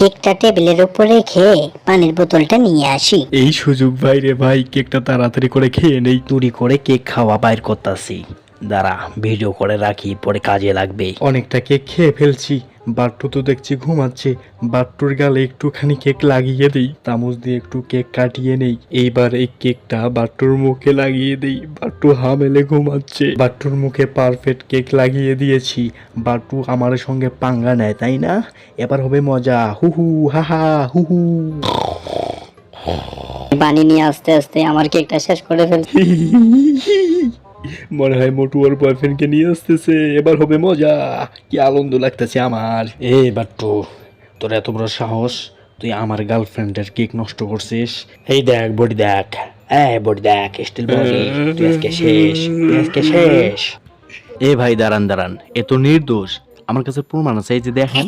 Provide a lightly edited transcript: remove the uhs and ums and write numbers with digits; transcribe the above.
কেকটা টেবিলের উপর রেখে পানির বোতলটা নিয়ে আসি। এই সুযোগ ভাই রে ভাই, কেকটা তাড়াতাড়ি করে খেয়ে নেই। চুরি করে কেক খাওয়া বাইর করতাছি, দাঁড়া ভিডিও করে রাখি, পরে কাজে লাগবে। অনেকটা কেক খেয়ে ফেলছি, বাট্টু তো দেখছি ঘুমাচ্ছে। বাট্টুর গালে একটুখানি কেক লাগিয়ে দেই, চামচ দিয়ে একটু কেক কাটিয়ে নেই। এইবার এই কেকটা বাট্টুর মুখে লাগিয়ে দেই। বাট্টু হা মেলে ঘুমাচ্ছে। বাট্টুর মুখে পারফেক্ট কেক লাগিয়ে দিয়েছি। বাট্টু আমার সঙ্গে পাঙ্গা নেয়, তাই না? এবার হবে মজা, হুহু হাহা হুহু। পানি নিয়ে আস্তে আস্তে আমার কেকটা শেষ করে ফেলছি। মনে হয় মোটু ওর বয়ফ্রেন্ডকে নিয়ে আসতেছে, এবার হবে মজা। কি আনন্দ লাগতেছে আমার। এ বাট্টু, তোর এত বড় সাহস, তুই আমার গার্লফ্রেন্ডের কেক নষ্ট করছিস? এই দেখ বডি দেখ, বডি দেখ, স্টিল বডি। তুই আজকে শেষ, তুই আজকে শেষ। এ ভাই দাঁড়ান দাঁড়ান, এ তো নির্দোষ, আমার কাছে প্রমাণ আছে, এই যে দেখেন।